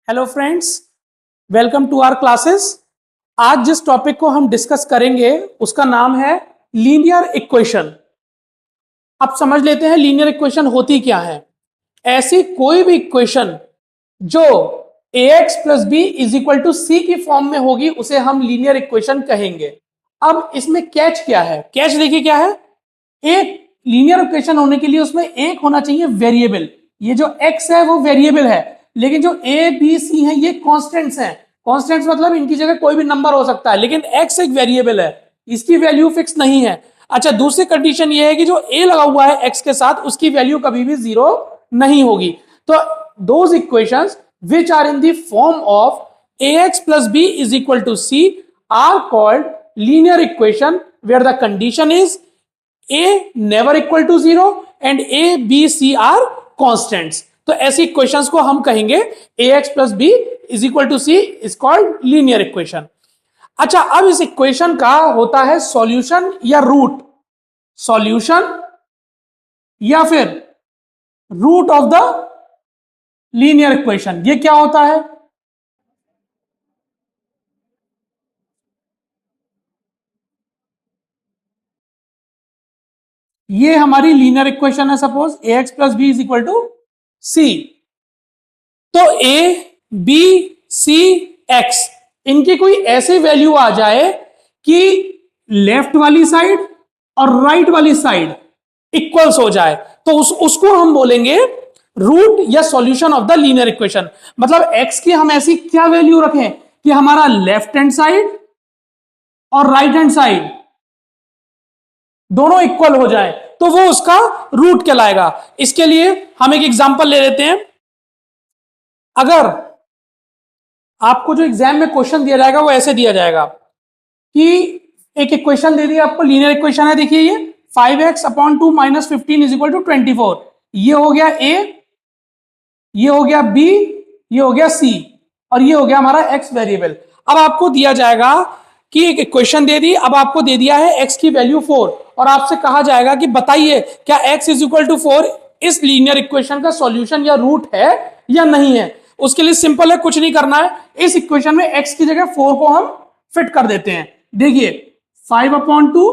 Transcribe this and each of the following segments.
Hello friends, welcome to our classes. आज जिस topic को हम डिस्कस करेंगे उसका नाम है लीनियर इक्वेशन। अब समझ लेते हैं लीनियर इक्वेशन होती क्या है। ऐसी कोई भी इक्वेशन जो ax plus b is equal to c की फॉर्म में होगी उसे हम लीनियर इक्वेशन कहेंगे। अब इसमें कैच क्या है? कैच देखिए क्या है। एक लीनियर इक्वेशन होने के लिए उसमें एक होना चाहिए वेरिएबल। ये जो x है वो वेरिएबल है, लेकिन जो a b c है ये कांस्टेंट्स हैं। कांस्टेंट्स मतलब इनकी जगह कोई भी नंबर हो सकता है, लेकिन x एक वेरिएबल है, इसकी वैल्यू फिक्स नहीं है। अच्छा, दूसरी कंडीशन ये है कि जो a लगा हुआ है x के साथ उसकी वैल्यू कभी भी जीरो नहीं होगी। तो those equations which are in the form of ax plus b is equal to c are called linear equation where the condition is a never equal to 0 and a b c are constants। तो ऐसी equations को हम कहेंगे ax plus b is equal to c is called linear equation। अच्छा, अब इस equation का होता है सॉल्यूशन या रूट। सॉल्यूशन या फिर root of the linear equation, ये क्या होता है? ये हमारी लीनियर इक्वेशन है। Suppose ax plus b is equal to c. तो a b c x इनकी कोई ऐसी वैल्यू आ जाए कि लेफ्ट वाली साइड और राइट वाली साइड इक्वल्स हो जाए, तो उसको हम बोलेंगे रूट या solution of the linear equation. मतलब x की हम ऐसी क्या वैल्यू रखें कि हमारा लेफ्ट हैंड साइड और राइट हैंड साइड दोनों इक्वल हो जाए, तो वो उसका रूट कहलाएगा। इसके लिए हम एक एग्जांपल ले लेते हैं। अगर आपको जो एग्जाम में क्वेश्चन दिया जाएगा वो ऐसे दिया जाएगा कि एक इक्वेशन दे दी आपको, लीनियर इक्वेशन है, देखिए ये 5x upon 2 minus 15 is equal to 24। ये हो गया a, ये हो गया b, ये हो गया c और ये हो गया हमारा x वेरिएबल। अब आपको दिया जाएगा कि एक इक्वेशन दे दी, अब आपको दे दिया है x की वैल्यू 4 और आपसे कहा जाएगा कि बताइए क्या x इज इक्वल टू 4 इस लीनियर इक्वेशन का सॉल्यूशन या रूट है या नहीं है। उसके लिए सिंपल है, कुछ नहीं करना है। इस इक्वेशन में x की जगह 4 को हम फिट कर देते हैं। देखिए 5 अपॉन 2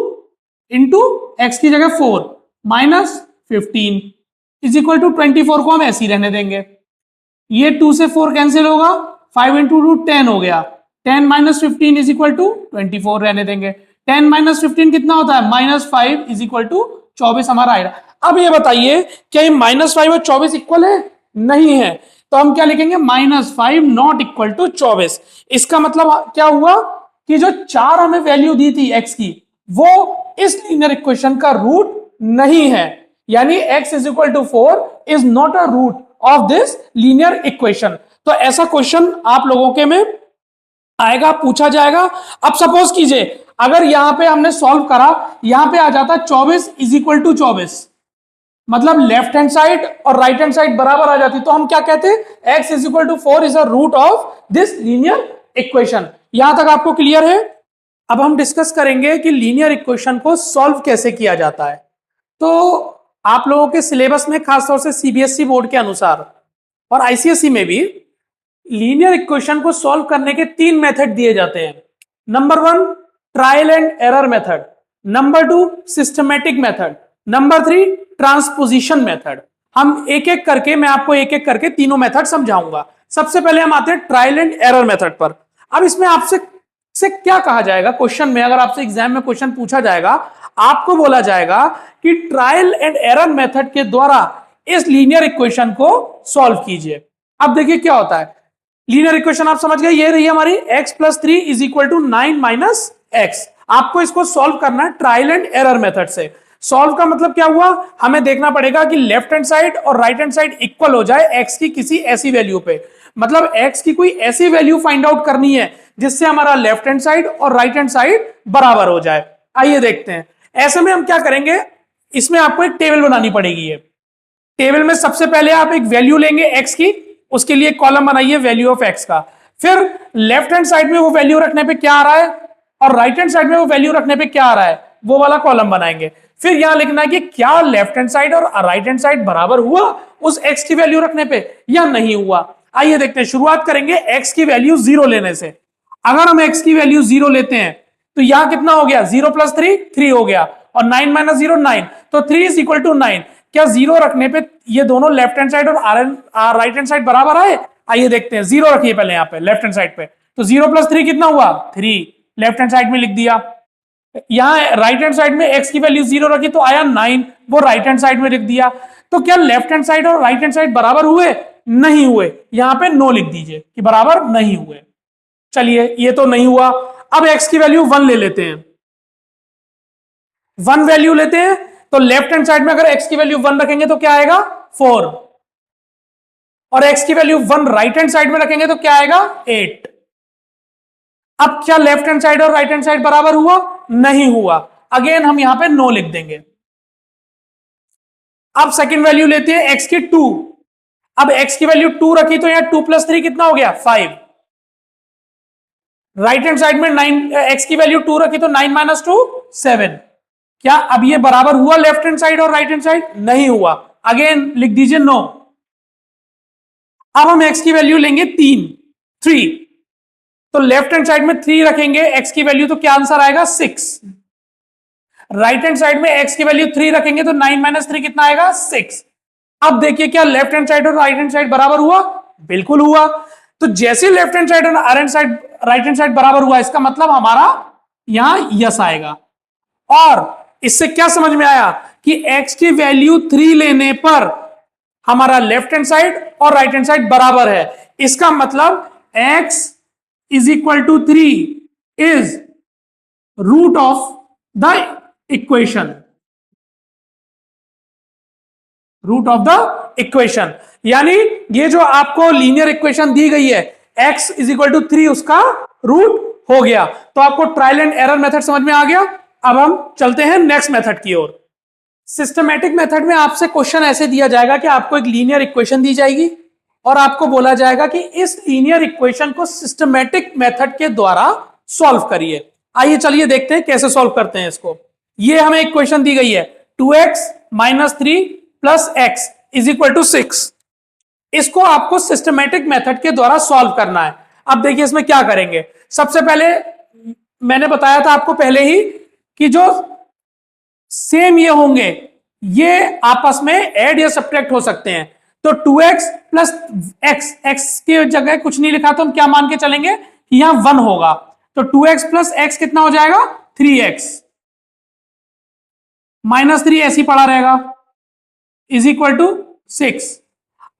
इंटू एक्स की जगह 4 माइनस 15 इज इक्वल टू 24 को हम ऐसे ही रहने देंगे। ये 2 से 4 कैंसिल होगा, 5 इंटू 2 10 हो गया। 10 माइनस 15 इज इक्वल टू 24 रहने देंगे। 10 माइनस 15 कितना होता है? -5 इज इक्वल टू 24 हमारा आएगा। अब ये बताइए क्या ये -5 और 24 इक्वल है? नहीं है, तो हम क्या लिखेंगे? -5 नॉट इक्वल टू 24। इसका मतलब क्या हुआ कि जो 4 हमें वैल्यू दी थी x की वो इस लीनियर इक्वेशन का रूट नहीं है, यानी x is equal to 4 is not a root of this linear equation. तो ऐसा क्वेश्चन आप लोगों के में आएगा, पूछा जाएगा। अब सपोज कीजिए अगर यहां पे हमने सॉल्व करा, यहां पे आ जाता 24 इज इक्वल टू 24, मतलब लेफ्ट हैंड साइड और राइट हैंड साइड बराबर आ जाती, तो हम क्या कहते हैं? x is equal to 4 is a root of this linear equation. यहां तक आपको क्लियर है? अब हम डिस्कस करेंगे कि लीनियर इक्वेशन को सॉल्व कैसे किया जाता है। तो आप लोगों के सिलेबस में खासतौर से सीबीएसई बोर्ड के अनुसार और आईसीएसई में भी लीनियर इक्वेशन को सॉल्व करने के 3 मेथड दिए जाते हैं। Number 1 trial and error method, number 2 systematic method, number 3 transposition method. हम एक एक करके, मैं आपको एक एक करके तीनों मेथड समझाऊंगा। सबसे पहले हम आते हैं ट्रायल एंड एरर मेथड पर। अब इसमें आपसे क्या कहा जाएगा क्वेश्चन में? अगर आपसे एग्जाम में क्वेश्चन पूछा जाएगा, आपको बोला जाएगा कि ट्रायल एंड एरर मेथड के द्वारा इस लीनियर इक्वेशन को सॉल्व कीजिए। अब देखिए क्या होता है। लीनियर इक्वेशन आप समझ गए, ये रही हमारी x plus 3 is equal to 9 minus x. आपको इसको सॉल्व करना है ट्रायल एंड एरर मेथड से। सॉल्व का मतलब क्या हुआ? हमें देखना पड़ेगा कि लेफ्ट हैंड साइड और राइट हैंड साइड इक्वल हो जाए x की किसी ऐसी वैल्यू पे। मतलब x की कोई ऐसी वैल्यू फाइंड आउट करनी है जिससे हमारा लेफ्ट हैंड साइड और राइट हैंड साइड बराबर हो जाए। आइए देखते हैं। ऐसे में हम क्या करेंगे, इसमें आपको एक टेबल बनानी पड़ेगी। ये टेबल में सबसे पहले आप एक वैल्यू लेंगे x की, उसके लिए कॉलम बनाइए वैल्यू ऑफ x का। फिर लेफ्ट हैंड साइड में वो वैल्यू रखने पे क्या आ रहा है और राइट हैंड साइड में वो वैल्यू रखने पे क्या आ रहा है, वो वाला कॉलम बनाएंगे। फिर यहां लिखना है कि क्या लेफ्ट हैंड साइड और राइट हैंड साइड बराबर हुआ उस x की वैल्यू रखने पे या नहीं हुआ। आइए देखते हैं, शुरुआत करेंगे x की वैल्यू 0 लेने से। अगर हम x की वैल्यू 0 लेते हैं तो यहां कितना हो गया, 0 प्लस 3 3 हो गया, और 9 माइनस 0 9, तो 3 इज इक्वल टू 9। क्या 0 रखने पे ये दोनों लेफ्ट हैंड साइड और राइट हैंड साइड बराबर आए? आइए देखते हैं, 0 रखिए पहले यहां पे लेफ्ट हैंड साइड पे, तो 0 प्लस 3 कितना हुआ, 3, लेफ्ट हैंड साइड में लिख दिया। यहां राइट हैंड साइड में x की वैल्यू 0 रखी तो आया 9, वो राइट हैंड साइड में लिख दिया। तो क्या लेफ्ट हैंड साइड और राइट हैंड साइड बराबर हुए? नहीं हुए, यहां पे नो लिख दीजिए कि बराबर नहीं हुए। चलिए ये तो नहीं हुआ, अब x की वैल्यू 1 ले लेते हैं, 1 वैल्यू लेते हैं, तो लेफ्ट हैंड साइड में अगर x की वैल्यू 1 रखेंगे तो क्या आएगा, 4, और x की वैल्यू 1 राइट हैंड साइड में रखेंगे तो क्या आएगा, 8। अब क्या लेफ्ट हैंड साइड और राइट हैंड साइड बराबर हुआ? नहीं हुआ, अगेन हम यहां पे नो लिख देंगे। अब सेकंड वैल्यू लेते हैं x की 2, अब x की वैल्यू 2 रखी तो यहां 2 प्लस 3 कितना हो गया, 5। राइट हैंड साइड में 9, x की वैल्यू 2 रखी तो 9 माइनस 2 7। क्या अब ये बराबर हुआ लेफ्ट हैंड साइड और राइट हैंड साइड? नहीं हुआ, अगेन लिख दीजिए नो। अब हम x की वैल्यू लेंगे 3, तो लेफ्ट हैंड साइड में 3 रखेंगे x की वैल्यू तो क्या आंसर आएगा, 6। राइट हैंड साइड में x की वैल्यू 3 रखेंगे तो 9 माइनस 3 कितना आएगा, 6। अब देखिए क्या लेफ्ट हैंड साइड और राइट हैंड साइड बराबर हुआ? बिल्कुल हुआ। तो जैसे लेफ्ट हैंड साइड और राइट हैंड साइड बराबर हुआ, इसका मतलब हमारा यहां यस आएगा। और इससे क्या समझ में आया कि x की वैल्यू 3 लेने पर हमारा लेफ्ट हैंड साइड और राइट हैंड साइड बराबर है। इसका मतलब x is equal to 3 is root of the equation, root of the equation. यानी ये जो आपको लीनियर इक्वेशन दी गई है, x इज इक्वल टू 3 उसका रूट हो गया। तो आपको ट्रायल एंड एरर मेथड समझ में आ गया। अब हम चलते हैं नेक्स्ट मेथड की ओर। सिस्टमैटिक मेथड में आपसे क्वेश्चन ऐसे दिया जाएगा कि आपको एक लीनियर इक्वेशन दी जाएगी और आपको बोला जाएगा कि इस लीनियर इक्वेशन को सिस्टमैटिक मेथड के द्वारा सॉल्व करिए। आइए चलिए देखते हैं कैसे सॉल्व करते हैं इसको। ये हमें इक्वेशन दी गई है 2x minus 3 plus x is equal to 6। इसको आपको सिस्टमैटिक मेथड के द्वारा सॉल्व करना है। अब देखिए इसमें क्या करेंगे। सबसे पहले मैंने बताया था आपको पहले ही कि जो सेम ये होंगे ये आपस में ऐड या सब्ट्रैक्ट हो सकते हैं। तो 2x प्लस एक्स की जगह कुछ नहीं लिखा तो हम क्या मान के चलेंगे कि यहां 1 होगा। तो 2x प्लस एक्स कितना हो जाएगा, 3x माइनस 3 ऐसे ही पड़ा रहेगा इज इक्वल टू 6।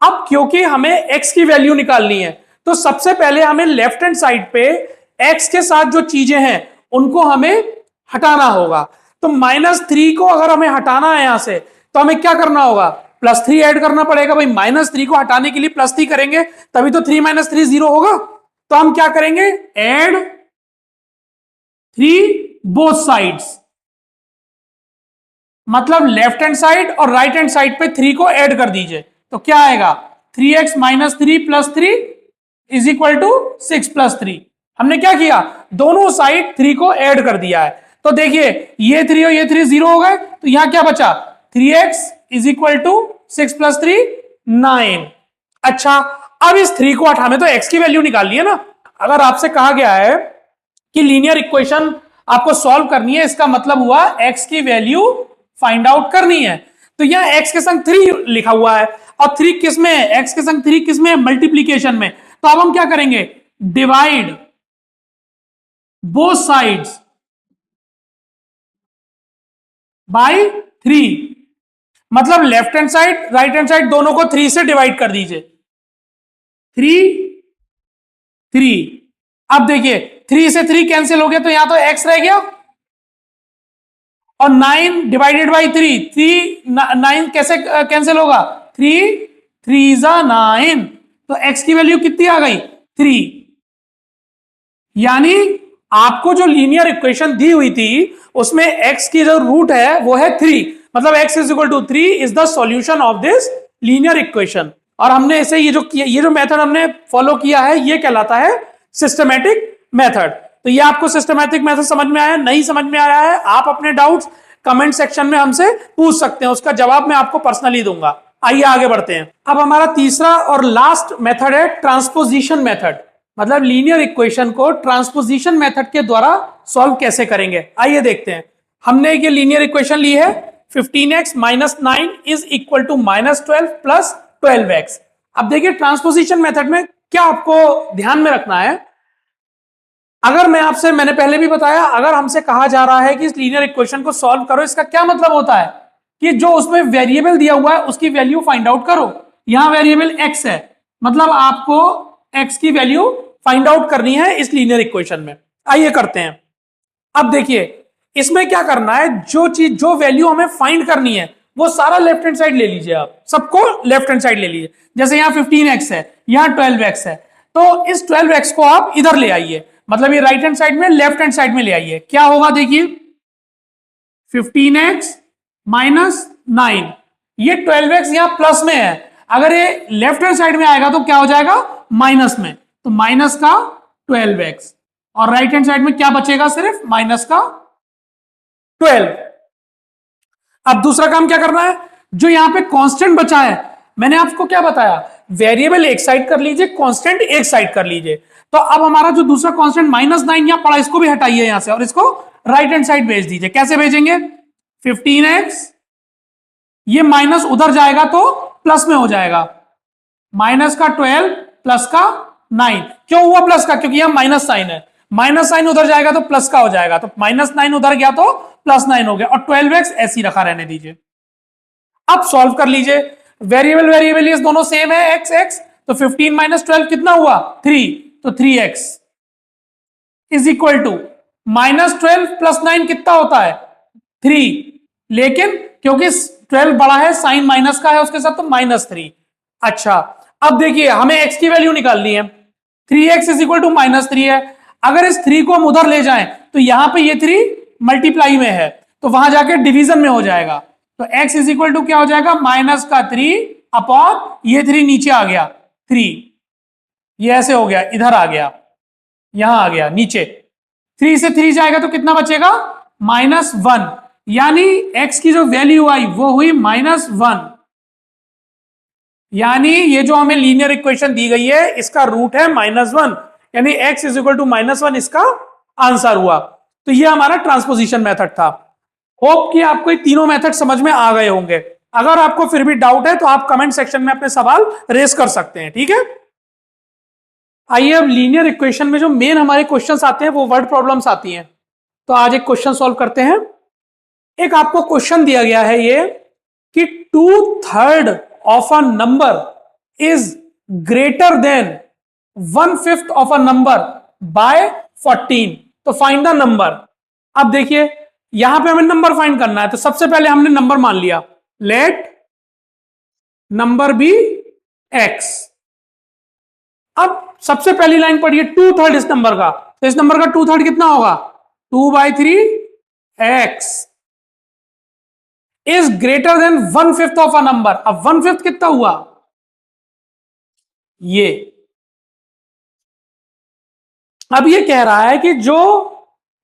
अब क्योंकि हमें x की वैल्यू निकालनी है तो सबसे पहले हमें लेफ्ट हैंड साइड पे x के साथ जो चीजें हैं उनको हमें हटाना होगा। तो -3 को अगर हमें हटाना है यहां से तो हमें क्या करना होगा, +3 ऐड करना पड़ेगा। भाई -3 को हटाने के लिए +3 करेंगे तभी तो 3 - 3 0 होगा। तो हम क्या करेंगे, ऐड 3 बोथ साइड्स, मतलब लेफ्ट हैंड साइड और राइट हैंड साइड पे 3 को ऐड कर दीजिए। तो क्या आएगा, 3x minus 3 plus 3 is equal to 6 plus 3। हमने क्या किया, दोनों साइड 3 को ऐड कर दिया है। तो देखिए ये 3 और ये 3 0 हो गए, तो यहां क्या बचा, 3x is equal to 6 plus 3 9। अच्छा अब इस 3 को हमें तो x की वैल्यू निकालनी है ना। अगर आपसे कहा गया है कि लीनियर इक्वेशन आपको सॉल्व करनी है, इसका मतलब हुआ x की वैल्यू फाइंड आउट करनी है। तो यहां x के संग 3 लिखा हुआ है और 3 किस में है, x के संग 3 किस में है, मल्टीप्लीकेशन में। तो अब हम क्या करेंगे, डिवाइड बोथ साइड्स बाय 3, मतलब left hand side right hand side दोनों को 3 से डिवाइड कर दीजिए। 3 अब देखिए 3 से 3 कैंसिल हो गया तो यहां तो x रह गया और 9 डिवाइडेड बाई 3 9 कैसे कैंसिल होगा, 3 जा 9, तो x की वैल्यू कितनी आ गई, 3। यानी आपको जो लीनियर इक्वेशन दी हुई थी उसमें x की जो रूट है वो है 3, मतलब x is equal to 3 is the solution of this linear equation. और हमने ऐसे ये जो मेथड हमने फॉलो किया है ये कहलाता है सिस्टमैटिक मेथड। तो ये आपको सिस्टमैटिक मेथड समझ में आया, नहीं समझ में आया है, आप अपने डाउट्स कमेंट सेक्शन में हमसे पूछ सकते हैं, उसका जवाब मैं आपको पर्सनली दूंगा। आइए आगे बढ़ते हैं। अब हमारा तीसरा और लास्ट मेथड है ट्रांसपोजिशन मेथड, मतलब लीनियर इक्वेशन को ट्रांसपोजिशन मेथड के द्वारा सॉल्व कैसे करेंगे, आइए देखते हैं। हमने ये लीनियर इक्वेशन ली है 15x minus 9 is equal to minus 12 plus 12x। अब देखिए ट्रांसपोजिशन मेथड में क्या आपको ध्यान में रखना है। अगर मैंने पहले भी बताया, अगर हमसे कहा जा रहा है कि इस लीनियर इक्वेशन को सॉल्व करो, इसका क्या मतलब होता है कि जो उसमें वेरिएबल दिया हुआ है उसकी वैल्यू फाइंड आउट करो। यहां वेरिएबल x है, मतलब आपको x की वैल्यू फाइंड आउट करनी है इस लीनियर इक्वेशन में। आइए करते हैं। अब देखिए इसमें क्या करना है, जो वैल्यू हमें फाइंड करनी है वो सारा लेफ्ट हैंड साइड ले लीजिए, आप सबको लेफ्ट हैंड साइड ले लीजिए। जैसे यहाँ 15x है, यहाँ 12x है, तो इस 12x को आप इधर ले आइए, मतलब ये राइट हैंड साइड में लेफ्ट हैंड साइड में ले आइए। क्या होगा देखिए 15x माइनस 9, ये 12x यहां प्लस में है, अगर ये लेफ्ट हैंड साइड में आएगा तो क्या हो जाएगा माइनस में, तो माइनस का 12x, और राइट हैंड साइड में क्या बचेगा सिर्फ माइनस का 12। अब दूसरा काम क्या करना है, जो यहां पे कांस्टेंट बचा है, मैंने आपको क्या बताया, वेरिएबल एक साइड कर लीजिए, कांस्टेंट एक साइड कर लीजिए। तो अब हमारा जो दूसरा कांस्टेंट माइनस 9 यहां पड़ा, इसको भी हटाइए यहां से और इसको राइट हैंड साइड भेज दीजिए। कैसे भेजेंगे, 15x, ये माइनस उधर जाएगा तो प्लस में हो जाएगा, माइनस का 12 प्लस का 9। क्यों हुआ प्लस का, क्योंकि यहां माइनस साइन है, माइनस साइन उधर जाएगा तो प्लस का हो जाएगा, तो माइनस 9 उधर गया तो प्लस 9 हो गया, और 12x ऐसे ही रखा रहने दीजिए। अब सॉल्व कर लीजिए, वेरिएबल ये दोनों सेम है x x, तो 15 माइनस 12 कितना हुआ 3, तो 3x is equal to minus 12 plus 9 कितना होता है 3, लेकिन क्योंकि 12 बड़ा है साइन माइनस का है उसके साथ, तो माइनस 3। अच्छा अब देखिए हमें x की वैल्यू निकालनी है, 3x is equal to minus 3 है। अगर इस 3 को हम उधर ले जाएं तो यहां पे ये 3 मल्टीप्लाई में है, तो वहां जाके डिवीजन में हो जाएगा, तो x इज इक्वल टू क्या हो जाएगा माइनस का 3 अपॉन ये 3 नीचे आ गया 3, ये ऐसे हो गया, इधर आ गया, यहां आ गया नीचे, 3 से 3 जाएगा तो कितना बचेगा माइनस 1, यानी x की जो वैल्यू आई वो हुई माइनस 1। यानी ये जो हमें लीनियर इक्वेशन दी गई है इसका रूट है माइनस 1, यानी x is equal to minus 1 इसका आंसर हुआ। तो ये हमारा ट्रांसपोजिशन मेथड था। होप कि आपको ये तीनों मेथड समझ में आ गए होंगे। अगर आपको फिर भी डाउट है तो आप कमेंट सेक्शन में अपने सवाल रेस कर सकते हैं, ठीक है। आइए अब लीनियर इक्वेशन में जो मेन हमारे क्वेश्चंस आते हैं वो वर्ड प्रॉब्लम्स आती हैं, तो आज एक क्वेश्चन सॉल्व करते हैं। एक आपको क्वेश्चन दिया गया है ये कि 2/3 of a number is greater than 1/5 of a number by 14, तो फाइंड द नंबर। अब देखिए यहां पे हमें नंबर फाइंड करना है, तो सबसे पहले हमने नंबर मान लिया, लेट नंबर बी x। अब सबसे पहली लाइन पढ़िए 2/3 इस नंबर का, तो इस नंबर का 2/3 कितना होगा 2/3 x is greater than 1/5 of a number. अब 1/5 कितना हुआ, ये अब ये कह रहा है कि जो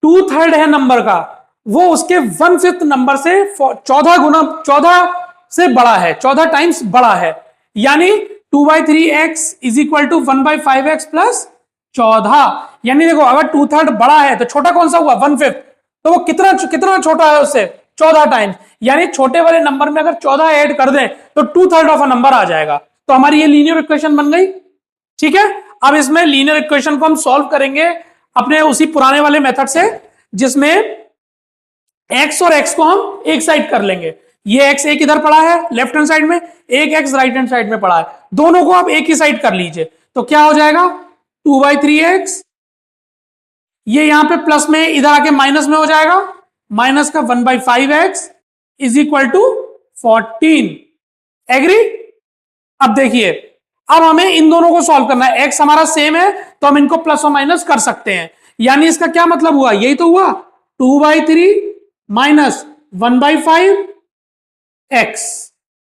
2/3 है नंबर का वो उसके 1/5 नंबर से 14 से बड़ा है, 14 टाइम्स बड़ा है, यानी 2/3x is equal to 1/5x plus 14। यानी देखो अगर 2/3 बड़ा है तो छोटा कौन सा हुआ 1/5, तो वो कितना कितना छोटा है उससे 14 टाइम्स, यानी छोटे वाले नंबर में अगर 14 ऐड कर दें तो 2/3 ऑफ अ नंबर आ जाएगा। तो हमारी ये लीनियर इक्वेशन बन गई, ठीक है। अब इसमें लीनियर इक्वेशन को हम सॉल्व करेंगे अपने उसी पुराने वाले मेथड से, जिसमें x और x को हम एक साइड कर लेंगे। ये x एक इधर पड़ा है लेफ्ट हैंड साइड में, एक x राइट हैंड साइड में पड़ा है, दोनों को आप एक ही साइड कर लीजिए, तो क्या हो जाएगा 2/3x, ये यहां पे प्लस में इधर आके माइनस में हो जाएगा, माइनस का 1/5x is equal to 14। Agree. अब देखिए अब हमें इन दोनों को सॉल्व करना है, x हमारा सेम है तो हम इनको प्लस और माइनस कर सकते हैं, यानी इसका क्या मतलब हुआ, यही तो हुआ 2/3 minus 1/5x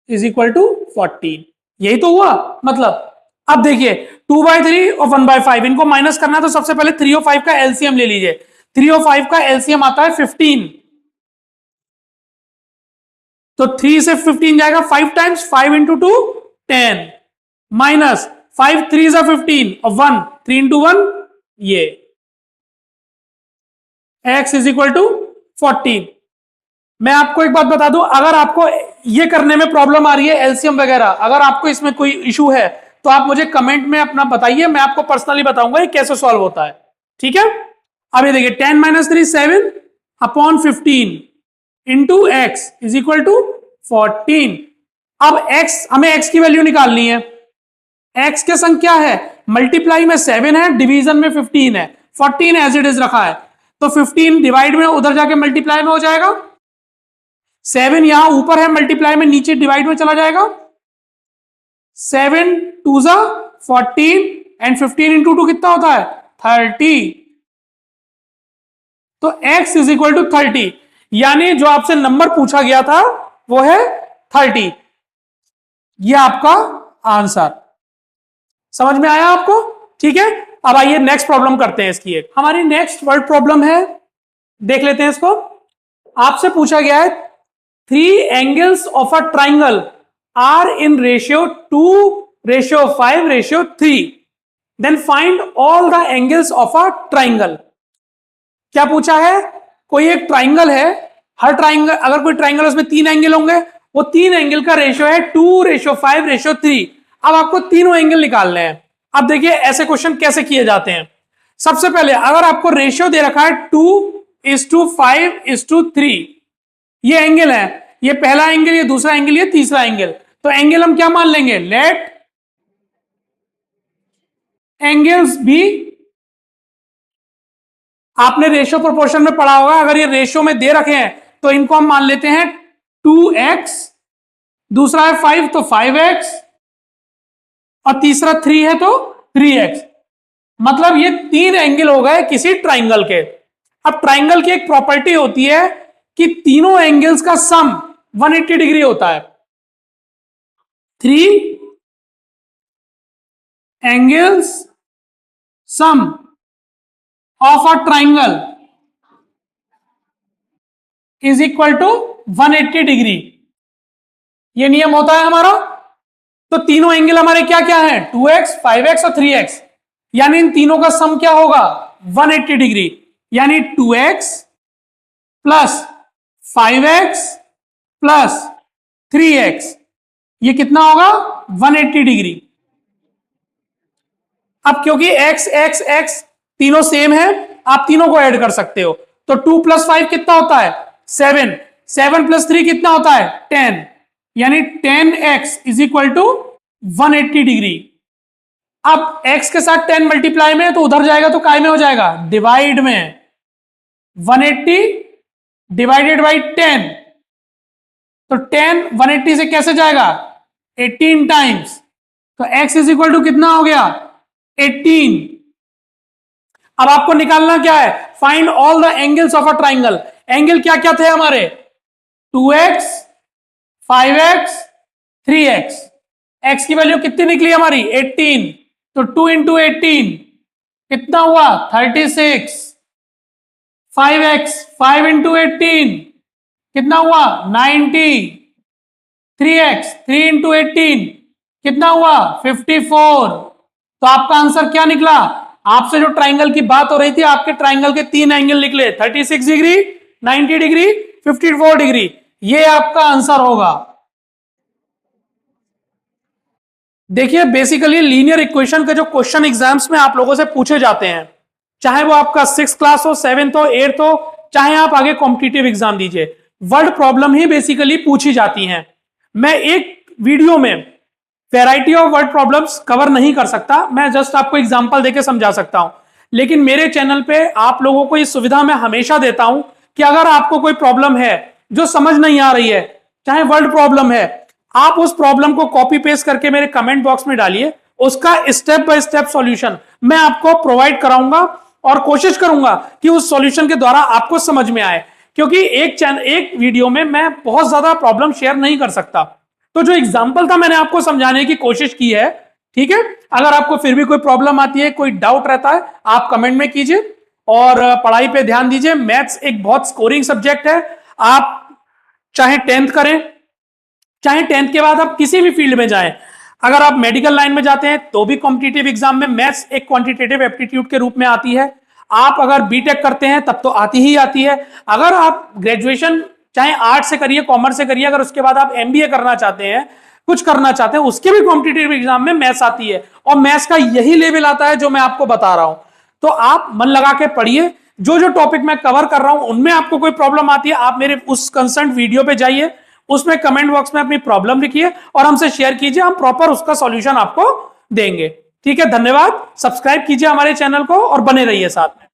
is equal to 14, यही तो हुआ मतलब। अब देखिए 2/3 और 1/5 इनको माइनस करना है, तो सबसे पहले 3 और 5 का एलसीएम ले लीजिए। 3 और 5 का एलसीएम आता है 15, तो 3 से 15 जाएगा 5 टाइम्स, 5 इंटू 2 10 माइनस 5 3 जा 15 और 1 3 इंटू 1 ये x इज इक्वल टू 14। मैं आपको एक बात बता दूं, अगर आपको ये करने में प्रॉब्लम आ रही है एलसीएम वगैरह, अगर आपको इसमें कोई इशू है तो आप मुझे कमेंट में अपना बताइए, मैं आपको पर्सनली बताऊंगा ये कैसे सॉल्व होता है। ठीक है, अब ये देखिए 10 माइनस 3 7 upon 15 into x is equal to 14। अब x हमें x की वैल्यू निकालनी है। x के संग क्या है, मल्टीप्लाई में 7 है, डिवीजन में 15 है, 14 एज इट इज रखा है, तो 15 डिवाइड में उधर जाके मल्टीप्लाई में हो जाएगा, 7 यहां ऊपर है मल्टीप्लाई में, नीचे डिवाइड में चला जाएगा, 7 2 जा 14 एंड 15 इंटू 2 कितना होता है 30। तो x इज इक्वल टू 30, यानी जो आपसे नंबर पूछा गया था वो है 30। ये आपका आंसर, समझ में आया आपको? ठीक है, अब आइए नेक्स्ट प्रॉब्लम करते हैं इसकी। एक हमारी नेक्स्ट वर्ड प्रॉब्लम है, देख लेते हैं इसको। आपसे पूछा गया है 3 angles of a triangle are in ratio 2:5:3, then find all the angles of a triangle. क्या पूछा है, कोई एक ट्राइंगल है, हर ट्राइंगल, अगर कोई ट्राइंगल उसमें 3 एंगल होंगे, वो 3 एंगल का रेशियो है 2:5:3। अब आपको तीनों एंगल निकालने हैं। अब देखिए ऐसे क्वेश्चन कैसे किए जाते हैं। सबसे पहले अगर आपको रेशियो दे रखा है 2:5:3, ये एंगल है, ये पहला एंगल, ये दूसरा एंगल, ये तीसरा एंगल, तो एंगल हम क्या मान लेंगे, लेट एंगल्स बी। आपने रेशियो प्रोपोर्शन में पढ़ा होगा, अगर ये रेशियो में दे रखे हैं तो इनको हम मान लेते हैं 2x, दूसरा है 5 तो 5x, और तीसरा 3 है तो 3x। मतलब ये 3 एंगल हो गए किसी ट्राइंगल के। अब ट्राइंगल की एक प्रॉपर्टी होती है कि तीनों एंगल्स का सम 180 डिग्री होता है। 3 angles sum of a triangle is equal to 180 degree, ये नियम होता है हमारा। तो तीनों एंगल हमारे क्या क्या है, 2x 5x और 3x, यानी इन तीनों का सम क्या होगा 180 डिग्री, यानी 2x plus 5x plus 3x, ये कितना होगा 180 डिग्री। अब क्योंकि x x x तीनों सेम है, आप तीनों को ऐड कर सकते हो, तो 2 + 5 कितना होता है 7, 7 + 3 कितना होता है 10, यानी 10x is equal to 180 degree. अब x के साथ 10 मल्टीप्लाई में, तो उधर जाएगा तो काय में हो जाएगा, डिवाइड में, 180 डिवाइडेड बाई 10, तो 10 180 से कैसे जाएगा 18 टाइम्स, तो x इज इक्वल टू कितना हो गया 18। अब आपको निकालना क्या है, find all the angles of a triangle. Angle क्या क्या थे हमारे, 2x 5x 3x, x की वैल्यू कितनी निकली हमारी 18, तो 2 इंटू 18 कितना हुआ 36, 5x 5 इंटू 18 कितना हुआ 90, 3x 3 इंटू 18 कितना हुआ 54। तो आपका आंसर क्या निकला, आपसे जो ट्राइंगल की बात हो रही थी, आपके ट्राइंगल के 3 एंगल निकले, 36 डिग्री 90 डिग्री 54 डिग्री, ये आपका आंसर होगा। देखिए बेसिकली लीनियर इक्वेशन के जो क्वेश्चन एग्जाम्स में आप लोगों से पूछे जाते हैं, चाहे वो आपका 6th क्लास हो, 7th हो, 8th हो, चाहे आप आगे कॉम्पिटिटिव एग्जाम दीजिए, वर्ड प्रॉब्लम ही बेसिकली पूछी जाती हैं। मैं एक वीडियो में variety of word problems cover नहीं कर सकता, मैं जस्ट आपको एग्जांपल देके समझा सकता हूं, लेकिन मेरे चैनल पे आप लोगों को ये सुविधा मैं हमेशा देता हूं कि अगर आपको कोई प्रॉब्लम है जो समझ नहीं आ रही है, चाहे वर्ड प्रॉब्लम है, आप उस प्रॉब्लम को कॉपी पेस्ट करके मेरे कमेंट बॉक्स में डालिए, उसका स्टेप बाय स्टेप सॉल्यूशन मैं आपको प्रोवाइड कराऊंगा और कोशिश करूंगा कि उस सॉल्यूशन के द्वारा आपको समझ में आए, क्योंकि एक वीडियो में मैं बहुत ज्यादा प्रॉब्लम शेयर नहीं कर सकता। तो जो एग्जाम्पल था मैंने आपको समझाने की कोशिश की है, ठीक है। अगर आपको फिर भी कोई प्रॉब्लम आती है, कोई डाउट रहता है, आप कमेंट में कीजिए और पढ़ाई पे ध्यान दीजिए। मैथ्स एक बहुत स्कोरिंग सब्जेक्ट है, आप चाहे 10th करें, चाहे 10th के बाद आप किसी भी फील्ड में जाएं, अगर आप मेडिकल लाइन में जाते हैं तो भी कॉम्पिटिटिव एग्जाम में मैथ्स एक क्वांटिटेटिव एप्टीट्यूड के रूप में आती है। आप अगर बीटेक करते हैं तब तो आती ही आती है। अगर आप ग्रेजुएशन चाहे आर्ट से करिए, कॉमर्स से करिए, अगर उसके बाद आप एमबीए करना चाहते हैं, कुछ करना चाहते हैं, उसके भी कॉम्पिटिटिव एग्जाम में मैथ्स आती है, और मैथ्स का यही लेवल आता है जो मैं आपको बता रहा हूं। तो आप मन लगा के पढ़िए। जो जो टॉपिक मैं कवर कर रहा हूं उनमें आपको कोई प्रॉब्लम आती है, आप मेरे उस कंसर्न वीडियो पे जाइए, उसमें कमेंट बॉक्स में अपनी प्रॉब्लम लिखिए और हमसे शेयर कीजिए, हम प्रॉपर उसका सॉल्यूशन आपको देंगे। ठीक है, धन्यवाद। सब्सक्राइब कीजिए हमारे चैनल को और बने रहिए साथ में।